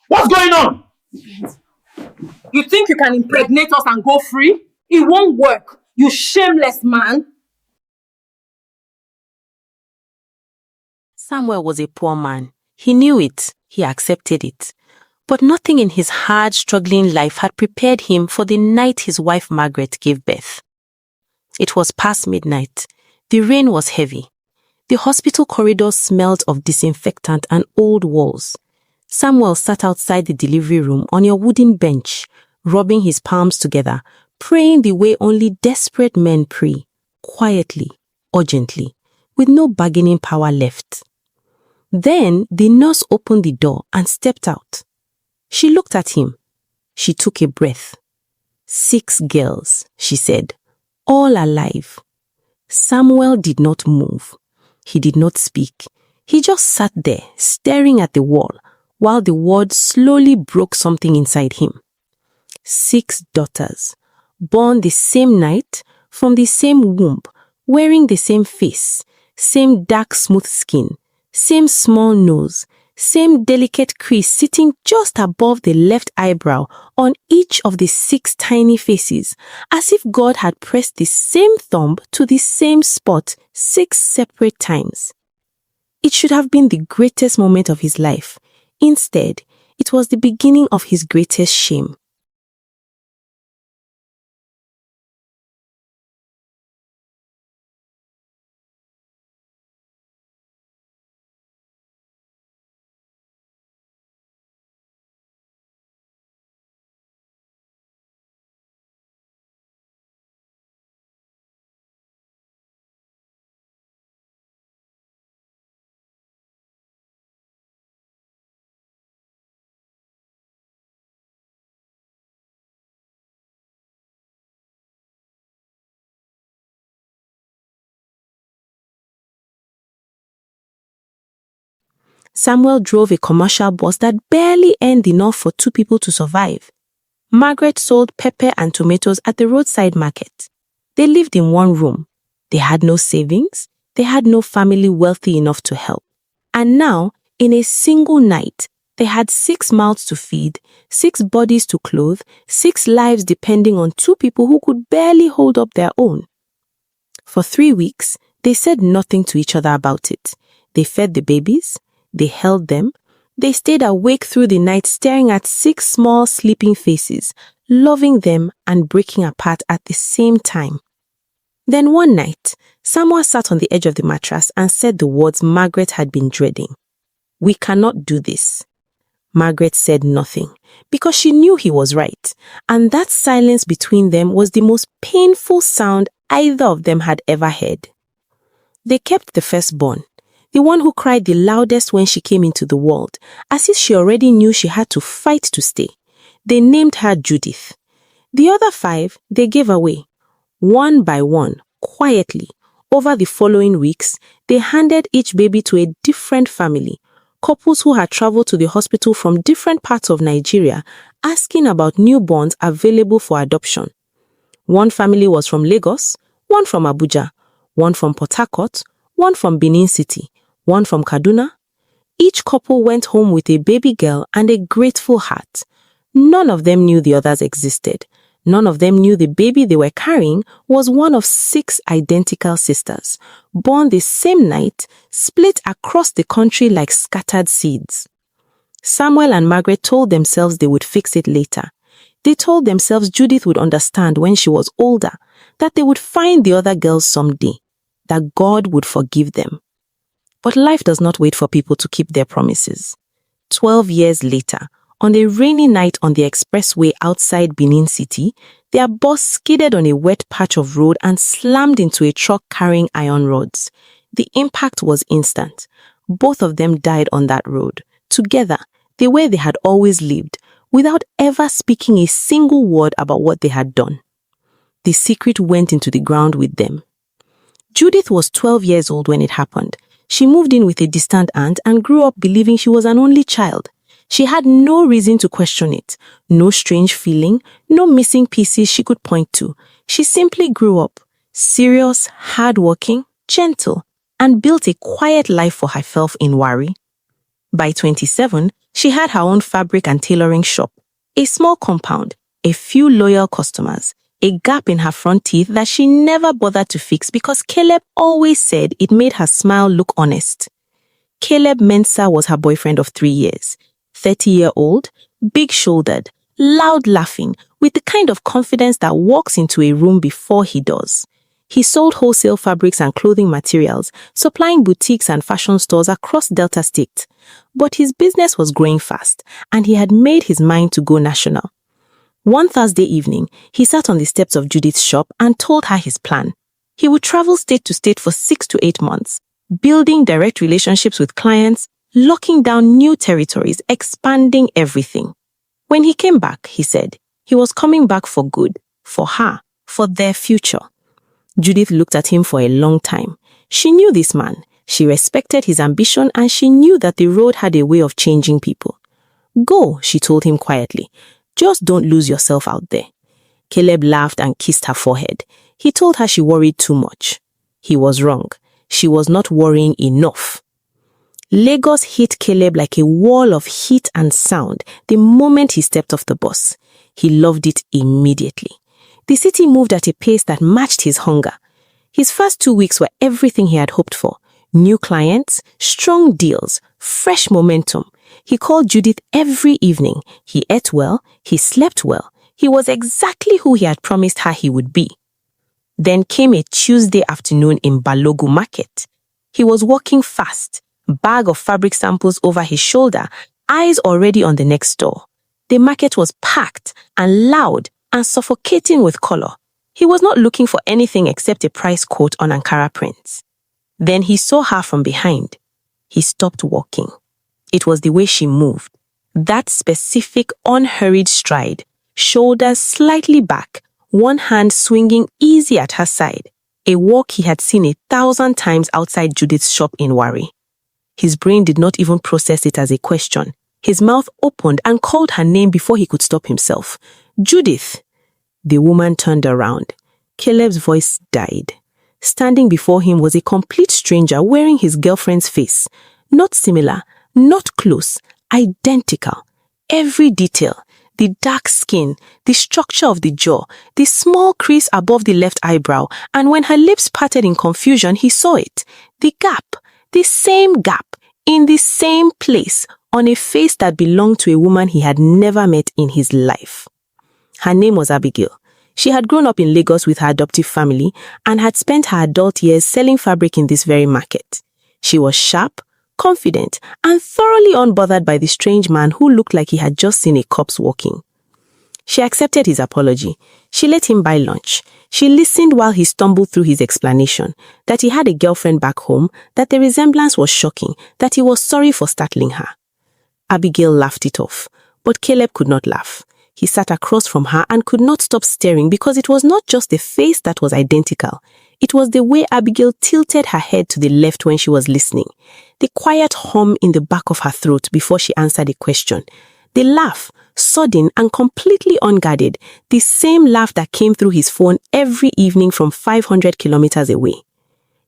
What's going on? You think you can impregnate us and go free? It won't work, you shameless man. Samuel was a poor man. He knew it. He accepted it. But nothing in his hard, struggling life had prepared him for the night his wife Margaret gave birth. It was past midnight. The rain was heavy. The hospital corridors smelled of disinfectant and old walls. Samuel sat outside the delivery room on a wooden bench, rubbing his palms together, praying the way only desperate men pray, quietly, urgently, with no bargaining power left. Then the nurse opened the door and stepped out. She looked at him. She took a breath. 6 girls, she said, all alive. Samuel did not move. He did not speak. He just sat there, staring at the wall, while the word slowly broke something inside him. 6 daughters, born the same night, from the same womb, wearing the same face, same dark smooth skin, same small nose, same delicate crease sitting just above the left eyebrow on each of the 6 tiny faces, as if God had pressed the same thumb to the same spot 6 separate times. It should have been the greatest moment of his life. Instead, it was the beginning of his greatest shame. Samuel drove a commercial bus that barely earned enough for 2 people to survive. Margaret sold pepper and tomatoes at the roadside market. They lived in one room. They had no savings. They had no family wealthy enough to help. And now, in a single night, they had 6 mouths to feed, 6 bodies to clothe, 6 lives depending on 2 people who could barely hold up their own. For 3 weeks, they said nothing to each other about it. They fed the babies. They held them. They stayed awake through the night staring at 6 small sleeping faces, loving them and breaking apart at the same time. Then one night, Samuel sat on the edge of the mattress and said the words Margaret had been dreading. "We cannot do this." Margaret said nothing because she knew he was right, and that silence between them was the most painful sound either of them had ever heard. They kept the firstborn, the one who cried the loudest when she came into the world, as if she already knew she had to fight to stay. They named her Judith. The other 5 they gave away. One by one, quietly, over the following weeks, they handed each baby to a different family, couples who had traveled to the hospital from different parts of Nigeria, asking about newborns available for adoption. One family was from Lagos, one from Abuja, one from Port Harcourt, one from Benin City, one from Kaduna. Each couple went home with a baby girl and a grateful heart. None of them knew the others existed. None of them knew the baby they were carrying was one of 6 identical sisters, born the same night, split across the country like scattered seeds. Samuel and Margaret told themselves they would fix it later. They told themselves Judith would understand when she was older, that they would find the other girls someday, that God would forgive them. But life does not wait for people to keep their promises. 12 years later, on a rainy night on the expressway outside Benin City, their bus skidded on a wet patch of road and slammed into a truck carrying iron rods. The impact was instant. Both of them died on that road, together, the way they had always lived, without ever speaking a single word about what they had done. The secret went into the ground with them. Judith was 12 years old when it happened. She moved in with a distant aunt and grew up believing she was an only child. She had no reason to question it, no strange feeling, no missing pieces she could point to. She simply grew up, serious, hardworking, gentle, and built a quiet life for herself in Wari. By 27, She had her own fabric and tailoring shop, a small compound, a few loyal customers, a gap in her front teeth that she never bothered to fix because Caleb always said it made her smile look honest. Caleb Mensah was her boyfriend of 3 years, 30-year-old, big-shouldered, loud laughing, with the kind of confidence that walks into a room before he does. He sold wholesale fabrics and clothing materials, supplying boutiques and fashion stores across Delta State. But his business was growing fast, and he had made his mind to go national. One Thursday evening, he sat on the steps of Judith's shop and told her his plan. He would travel state to state for 6 to 8 months, building direct relationships with clients, locking down new territories, expanding everything. When he came back, he said, he was coming back for good, for her, for their future. Judith looked at him for a long time. She knew this man, she respected his ambition, and she knew that the road had a way of changing people. Go, she told him quietly. Just don't lose yourself out there. Caleb laughed and kissed her forehead. He told her she worried too much. He was wrong. She was not worrying enough. Lagos hit Caleb like a wall of heat and sound the moment he stepped off the bus. He loved it immediately. The city moved at a pace that matched his hunger. His first 2 weeks were everything he had hoped for. New clients, strong deals, fresh momentum. He called Judith every evening. He ate well. He slept well. He was exactly who he had promised her he would be. Then came a Tuesday afternoon in Balogu Market. He was walking fast, bag of fabric samples over his shoulder, eyes already on the next door. The market was packed and loud and suffocating with color. He was not looking for anything except a price quote on Ankara prints. Then he saw her from behind. He stopped walking. It was the way she moved. That specific, unhurried stride, shoulders slightly back, one hand swinging easy at her side, a walk he had seen 1,000 times outside Judith's shop in Wari. His brain did not even process it as a question. His mouth opened and called her name before he could stop himself. Judith! The woman turned around. Caleb's voice died. Standing before him was a complete stranger wearing his girlfriend's face. Not similar, not close, identical. Every detail, the dark skin, the structure of the jaw, the small crease above the left eyebrow, and when her lips parted in confusion, he saw it. The gap, the same gap, in the same place, on a face that belonged to a woman he had never met in his life. Her name was Abigail. She had grown up in Lagos with her adoptive family and had spent her adult years selling fabric in this very market. She was sharp, confident, and thoroughly unbothered by the strange man who looked like he had just seen a corpse walking. She accepted his apology. She let him buy lunch. She listened while he stumbled through his explanation, that he had a girlfriend back home, that the resemblance was shocking, that he was sorry for startling her. Abigail laughed it off, but Caleb could not laugh. He sat across from her and could not stop staring because it was not just the face that was identical. It was the way Abigail tilted her head to the left when she was listening, the quiet hum in the back of her throat before she answered a question, the laugh, sudden and completely unguarded, the same laugh that came through his phone every evening from 500 kilometers away.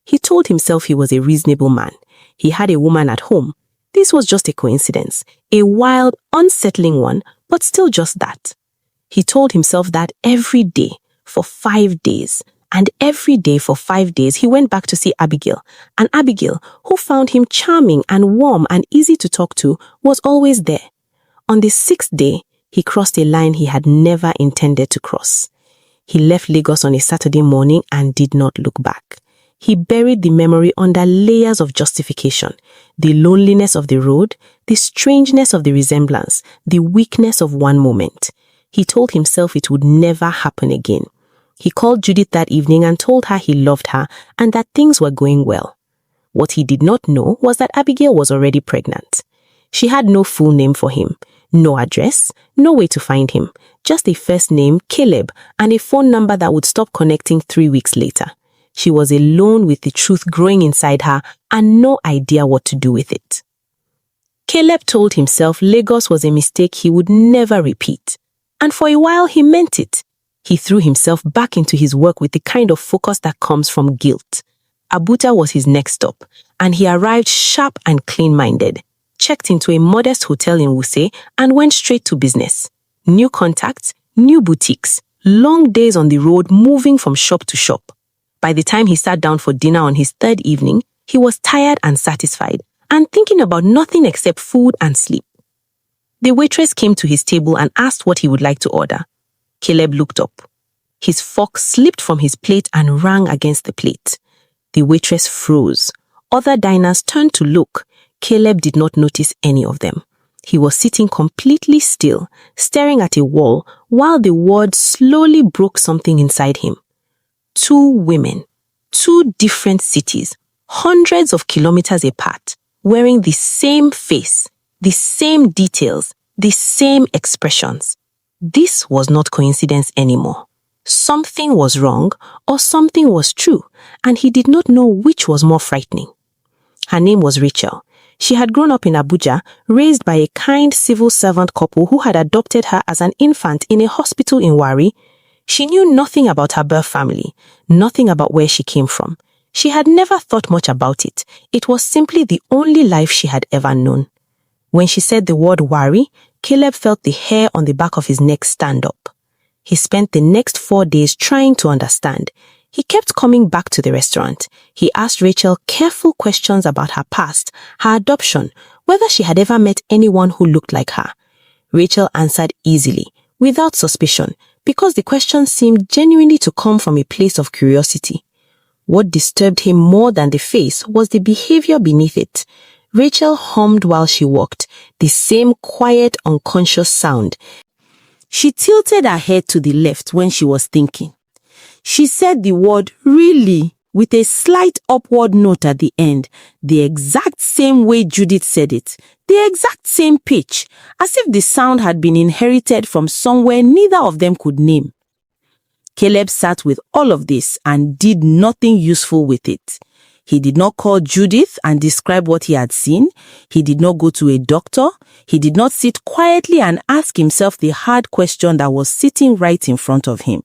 He told himself he was a reasonable man. He had a woman at home. This was just a coincidence, a wild, unsettling one, but still just that. He told himself that every day, for 5 days, and every day for 5 days he went back to see Abigail, and Abigail, who found him charming and warm and easy to talk to, was always there. On the 6th day, he crossed a line he had never intended to cross. He left Lagos on a Saturday morning and did not look back. He buried the memory under layers of justification, the loneliness of the road, the strangeness of the resemblance, the weakness of one moment. He told himself it would never happen again. He called Judith that evening and told her he loved her and that things were going well. What he did not know was that Abigail was already pregnant. She had no full name for him, no address, no way to find him, just a first name, Caleb, and a phone number that would stop connecting 3 weeks later. She was alone with the truth growing inside her and no idea what to do with it. Caleb told himself Lagos was a mistake he would never repeat. And for a while he meant it. He threw himself back into his work with the kind of focus that comes from guilt. Abuja was his next stop, and he arrived sharp and clean-minded. checked into a modest hotel in Wuse and went straight to business. New contacts, new boutiques, long days on the road moving from shop to shop. By the time he sat down for dinner on his third evening, he was tired and satisfied and thinking about nothing except food and sleep. The waitress came to his table and asked what he would like to order. Caleb looked up. His fork slipped from his plate and rang against the plate. The waitress froze. Other diners turned to look. Caleb did not notice any of them. He was sitting completely still, staring at a wall, while the word slowly broke something inside him. 2 women, 2 different cities, hundreds of kilometers apart, wearing the same face, the same details, the same expressions. This was not coincidence anymore. Something was wrong or something was true, and he did not know which was more frightening. Her name was Rachel. She had grown up in Abuja, raised by a kind civil servant couple who had adopted her as an infant in a hospital in Wari. She knew nothing about her birth family, nothing about where she came from. She had never thought much about it. It was simply the only life she had ever known. When she said the word Wari, Caleb felt the hair on the back of his neck stand up. He spent the next 4 days trying to understand. He kept coming back to the restaurant. He asked Rachel careful questions about her past, her adoption, whether she had ever met anyone who looked like her. Rachel answered easily, without suspicion, because the questions seemed genuinely to come from a place of curiosity. What disturbed him more than the face was the behavior beneath it. Rachel hummed while she walked, the same quiet, unconscious sound. She tilted her head to the left when she was thinking. She said the word really with a slight upward note at the end, the exact same way Judith said it, the exact same pitch, as if the sound had been inherited from somewhere neither of them could name. Caleb sat with all of this and did nothing useful with it. He did not call Judith and describe what he had seen. He did not go to a doctor. He did not sit quietly and ask himself the hard question that was sitting right in front of him.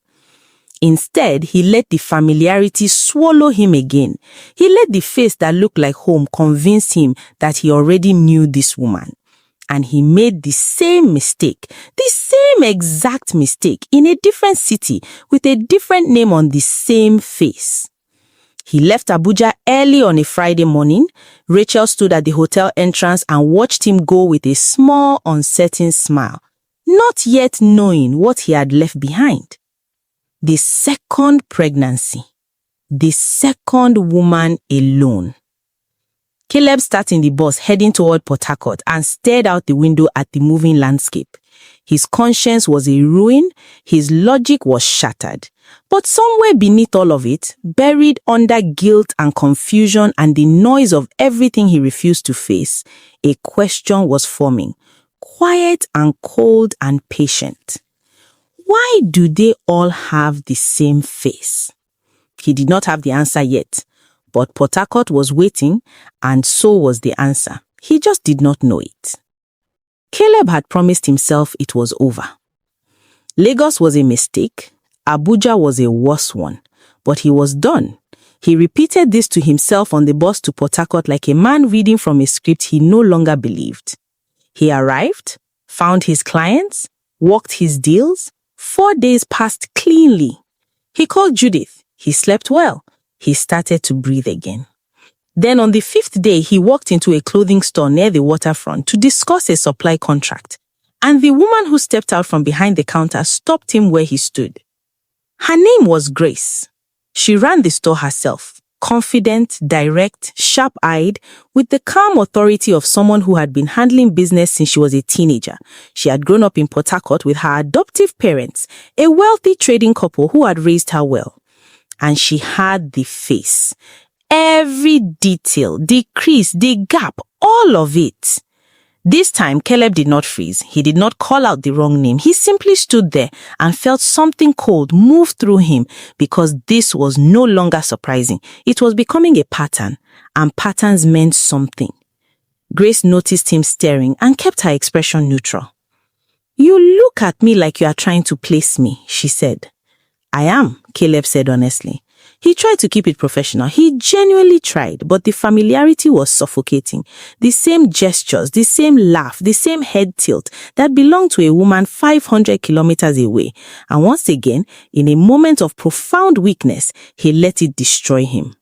Instead, he let the familiarity swallow him again. He let the face that looked like home convince him that he already knew this woman. And he made the same mistake, the same exact mistake in a different city with a different name on the same face. He left Abuja early on a Friday morning. Rachel stood at the hotel entrance and watched him go with a small, uncertain smile, not yet knowing what he had left behind. The second pregnancy. The second woman alone. Caleb sat in the bus heading toward Port Harcourt and stared out the window at the moving landscape. His conscience was a ruin, his logic was shattered. But somewhere beneath all of it, buried under guilt and confusion and the noise of everything he refused to face, a question was forming, quiet and cold and patient. Why do they all have the same face? He did not have the answer yet, but Port Harcourt was waiting, and so was the answer. He just did not know it. Caleb had promised himself it was over. Lagos was a mistake. Abuja was a worse one. But he was done. He repeated this to himself on the bus to Port Harcourt like a man reading from a script he no longer believed. He arrived, found his clients, worked his deals. 4 days passed cleanly. He called Judith. He slept well. He started to breathe again. Then on the 5th day, he walked into a clothing store near the waterfront to discuss a supply contract. And the woman who stepped out from behind the counter stopped him where he stood. Her name was Grace. She ran the store herself, confident, direct, sharp-eyed, with the calm authority of someone who had been handling business since she was a teenager. She had grown up in Port Harcourt with her adoptive parents, a wealthy trading couple who had raised her well. And she had the face. Every detail, the crease, the gap, all of it. This time, Caleb did not freeze. He did not call out the wrong name. He simply stood there and felt something cold move through him because this was no longer surprising. It was becoming a pattern, and patterns meant something. Grace noticed him staring and kept her expression neutral. "You look at me like you are trying to place me," she said. "I am," Caleb said honestly. He tried to keep it professional. He genuinely tried, but the familiarity was suffocating. The same gestures, the same laugh, the same head tilt that belonged to a woman 500 kilometers away. And once again, in a moment of profound weakness, he let it destroy him.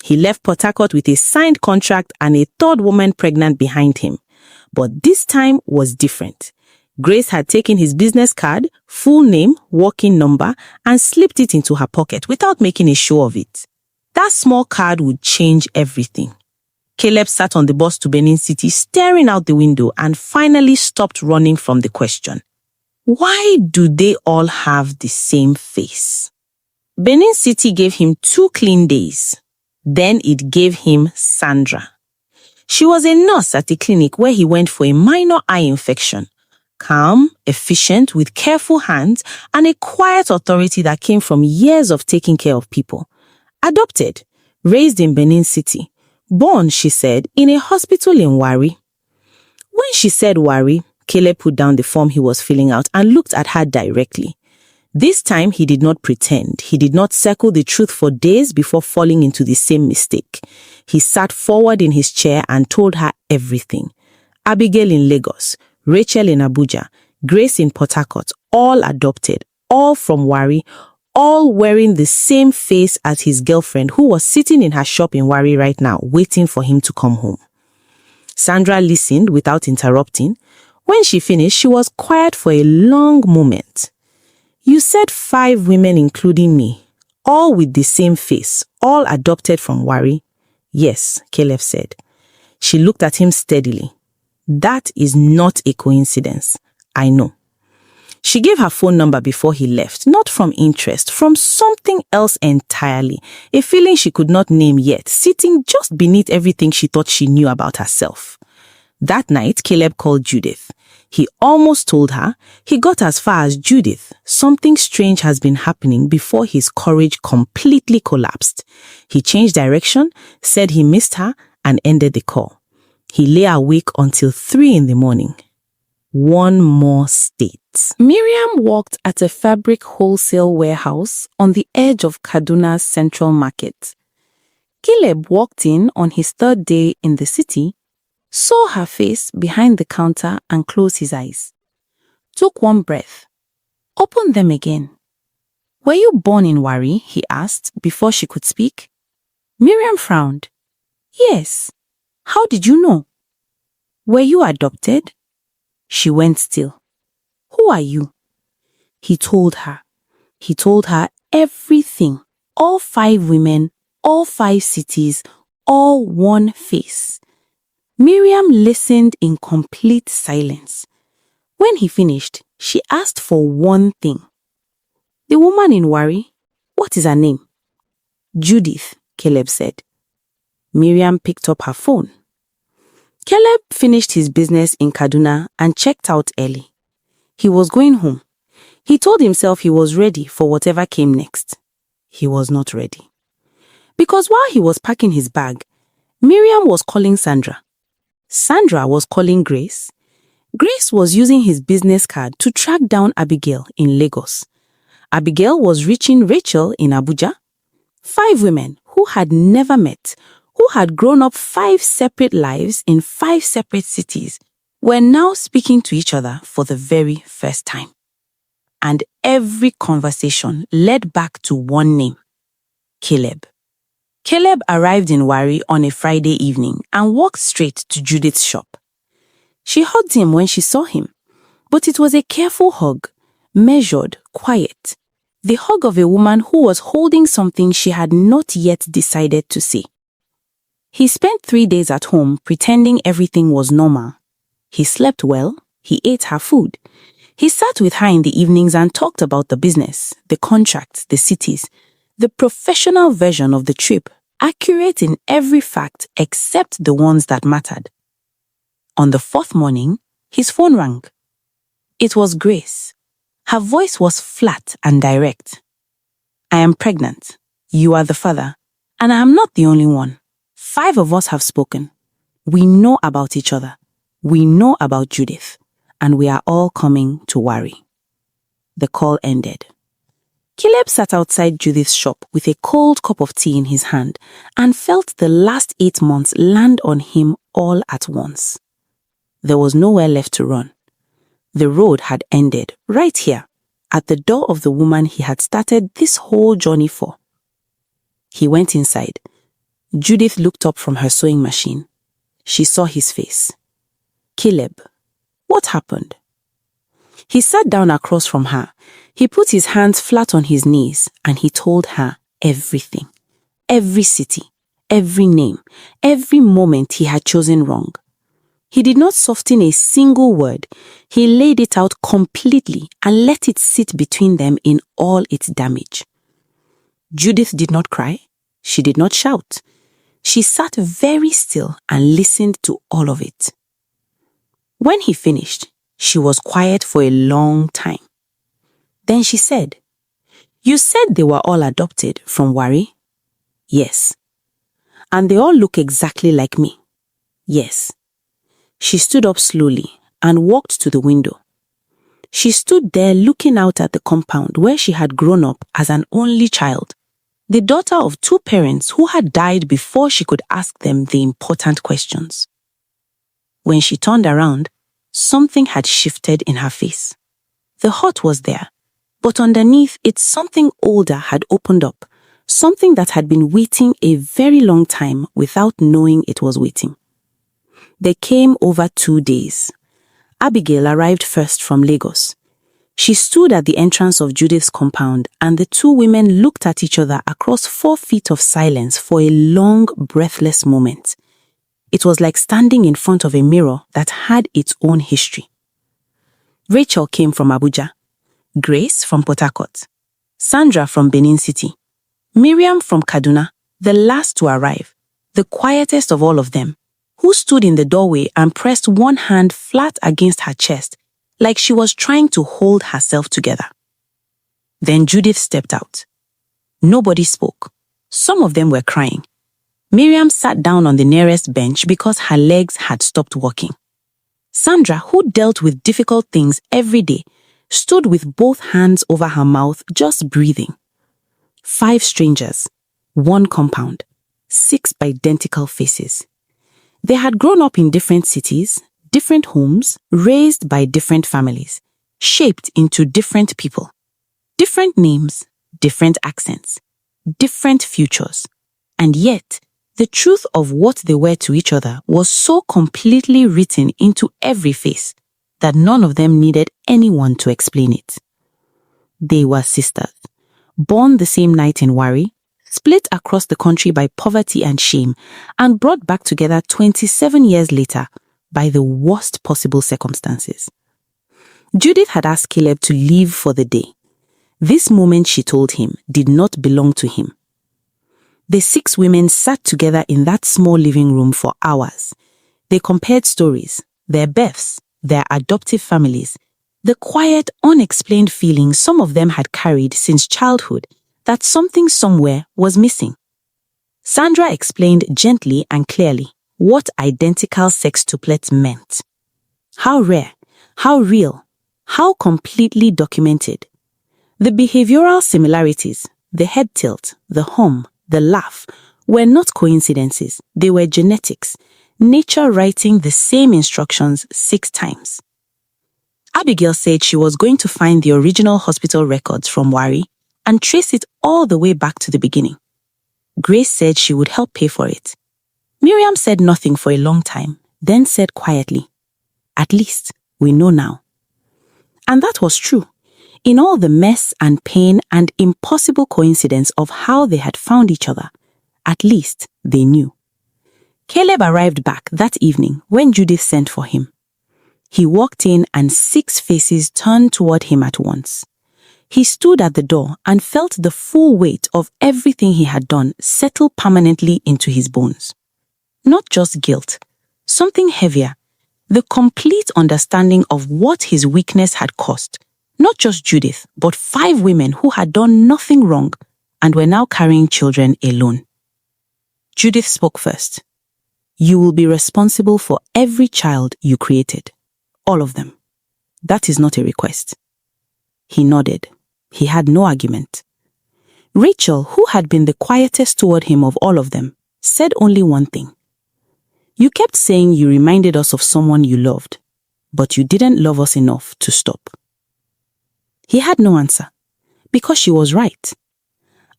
He left Port Harcourt with a signed contract and a third woman pregnant behind him. But this time was different. Grace had taken his business card, full name, working number, and slipped it into her pocket without making a show of it. That small card would change everything. Caleb sat on the bus to Benin City, staring out the window, and finally stopped running from the question. Why do they all have the same face? Benin City gave him 2 clean days. Then it gave him Sandra. She was a nurse at a clinic where he went for a minor eye infection. Calm, efficient, with careful hands, and a quiet authority that came from years of taking care of people. Adopted, raised in Benin City. Born, she said, in a hospital in Wari. When she said Wari, Caleb put down the form he was filling out and looked at her directly. This time he did not pretend. He did not circle the truth for days before falling into the same mistake. He sat forward in his chair and told her everything. Abigail in Lagos, Rachel in Abuja, Grace in Port Harcourt, all adopted, all from Wari, all wearing the same face as his girlfriend who was sitting in her shop in Wari right now, waiting for him to come home. Sandra listened without interrupting. When she finished, she was quiet for a long moment. You said 5 women including me, all with the same face, all adopted from Wari. Yes, Caleb said. She looked at him steadily. That is not a coincidence. I know. She gave her phone number before he left, not from interest, from something else entirely, a feeling she could not name yet, sitting just beneath everything she thought she knew about herself. That night, Caleb called Judith. He almost told her. He got as far as Judith. Something strange has been happening before his courage completely collapsed. He changed direction, said he missed her, and ended the call. He lay awake until 3 in the morning. One more state. Miriam worked at a fabric wholesale warehouse on the edge of Kaduna's central market. Caleb walked in on his 3rd day in the city, saw her face behind the counter and closed his eyes. Took one breath. Opened them again. Were you born in Wari? He asked before she could speak. Miriam frowned. Yes. How did you know? Were you adopted? She went still. Who are you? He told her. He told her everything. All 5 women, all 5 cities, all one face. Miriam listened in complete silence. When he finished, she asked for one thing. The woman in Wari, what is her name? Judith, Caleb said. Miriam picked up her phone. Caleb finished his business in Kaduna and checked out early. He was going home. He told himself he was ready for whatever came next. He was not ready. Because while he was packing his bag, Miriam was calling Sandra. Sandra was calling Grace. Grace was using his business card to track down Abigail in Lagos. Abigail was reaching Rachel in Abuja. 5 women who had never met, who had grown up 5 separate lives in 5 separate cities, were now speaking to each other for the very first time. And every conversation led back to one name, Caleb. Caleb arrived in Wari on a Friday evening and walked straight to Judith's shop. She hugged him when she saw him, but it was a careful hug, measured, quiet. The hug of a woman who was holding something she had not yet decided to say. He spent 3 days at home pretending everything was normal. He slept well, he ate her food. He sat with her in the evenings and talked about the business, the contracts, the cities, the professional version of the trip, accurate in every fact except the ones that mattered. On the 4th morning, his phone rang. It was Grace. Her voice was flat and direct. I am pregnant. You are the father. And I am not the only one. 5 of us have spoken. We know about each other. We know about Judith. And we are all coming to Wari. The call ended. Caleb sat outside Judith's shop with a cold cup of tea in his hand and felt the last 8 months land on him all at once. There was nowhere left to run. The road had ended right here, at the door of the woman he had started this whole journey for. He went inside. Judith looked up from her sewing machine. She saw his face. Caleb, what happened? He sat down across from her. He put his hands flat on his knees and he told her everything. Every city, every name, every moment he had chosen wrong. He did not soften a single word. He laid it out completely and let it sit between them in all its damage. Judith did not cry. She did not shout. She sat very still and listened to all of it. When he finished, she was quiet for a long time. Then she said, "You said they were all adopted from Wari?" "Yes." "And they all look exactly like me?" "Yes." She stood up slowly and walked to the window. She stood there looking out at the compound where she had grown up as an only child, the daughter of 2 parents who had died before she could ask them the important questions. When she turned around, something had shifted in her face. The heart was there, but underneath it something older had opened up, something that had been waiting a very long time without knowing it was waiting. They came over 2 days. Abigail arrived first from Lagos. She stood at the entrance of Judith's compound and the 2 women looked at each other across 4 feet of silence for a long, breathless moment. It was like standing in front of a mirror that had its own history. Rachel came from Abuja, Grace from Port Harcourt, Sandra from Benin City, Miriam from Kaduna, the last to arrive, the quietest of all of them, who stood in the doorway and pressed one hand flat against her chest like she was trying to hold herself together. Then Judith stepped out. Nobody spoke. Some of them were crying. Miriam sat down on the nearest bench because her legs had stopped working. Sandra, who dealt with difficult things every day, stood with both hands over her mouth, just breathing. 5 strangers, 1 compound, 6 identical faces. They had grown up in different cities, different homes, raised by different families, shaped into different people. Different names, different accents, different futures. And yet, the truth of what they were to each other was so completely written into every face that none of them needed anyone to explain it. They were sisters, born the same night in Wari, split across the country by poverty and shame, and brought back together 27 years later by the worst possible circumstances. Judith had asked Caleb to leave for the day. This moment, she told him, did not belong to him. The 6 women sat together in that small living room for hours. They compared stories, their births, their adoptive families, the quiet, unexplained feelings some of them had carried since childhood that something somewhere was missing. Sandra explained gently and clearly what identical sextuplets meant. How rare, how real, how completely documented. The behavioral similarities, the head tilt, the hum, the laugh, were not coincidences. They were genetics, nature writing the same instructions 6 times. Abigail said she was going to find the original hospital records from Wari and trace it all the way back to the beginning. Grace said she would help pay for it. Miriam said nothing for a long time, then said quietly, "At least we know now." And that was true. In all the mess and pain and impossible coincidence of how they had found each other, at least they knew. Caleb arrived back that evening when Judith sent for him. He walked in and 6 faces turned toward him at once. He stood at the door and felt the full weight of everything he had done settle permanently into his bones. Not just guilt, something heavier, the complete understanding of what his weakness had cost. Not just Judith, but 5 women who had done nothing wrong and were now carrying children alone. Judith spoke first. "You will be responsible for every child you created. All of them. That is not a request." He nodded. He had no argument. Rachel, who had been the quietest toward him of all of them, said only one thing. You kept saying you reminded us of someone you loved, but you didn't love us enough to stop. He had no answer, because she was right.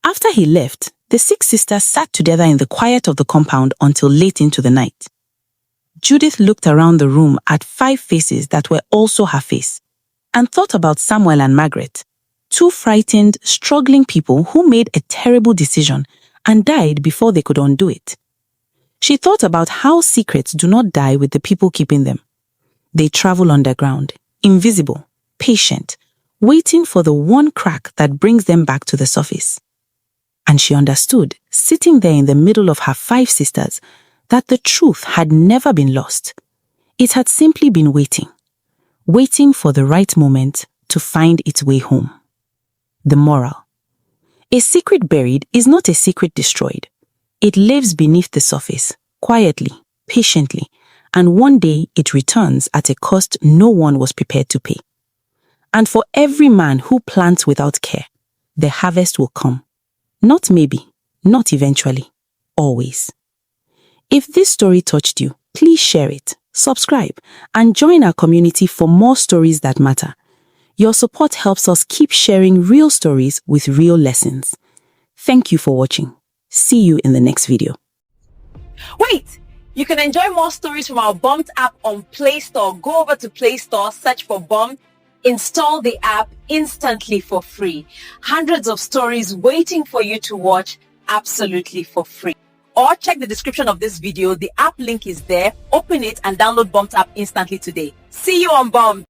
After he left, the 6 sisters sat together in the quiet of the compound until late into the night. Judith looked around the room at 5 faces that were also her face, and thought about Samuel and Margaret, 2 frightened, struggling people who made a terrible decision and died before they could undo it. She thought about how secrets do not die with the people keeping them. They travel underground, invisible, patient, waiting for the one crack that brings them back to the surface. And she understood, sitting there in the middle of her 5 sisters, that the truth had never been lost. It had simply been waiting for the right moment to find its way home. The moral: a secret buried is not a secret destroyed. It lives beneath the surface, quietly, patiently, and one day it returns at a cost no one was prepared to pay. And for every man who plants without care, the harvest will come. Not maybe, not eventually, always. If this story touched you, please share it, subscribe, and join our community for more stories that matter. Your support helps us keep sharing real stories with real lessons. Thank you for watching. See you in the next video. Wait! You can enjoy more stories from our Bumped app on Play Store. Go over to Play Store, search for Bumped, install the app instantly for free. Hundreds of stories waiting for you to watch absolutely for free. Or check the description of this video. The app link is there. Open it and download Bumped app instantly today. See you on Bumped.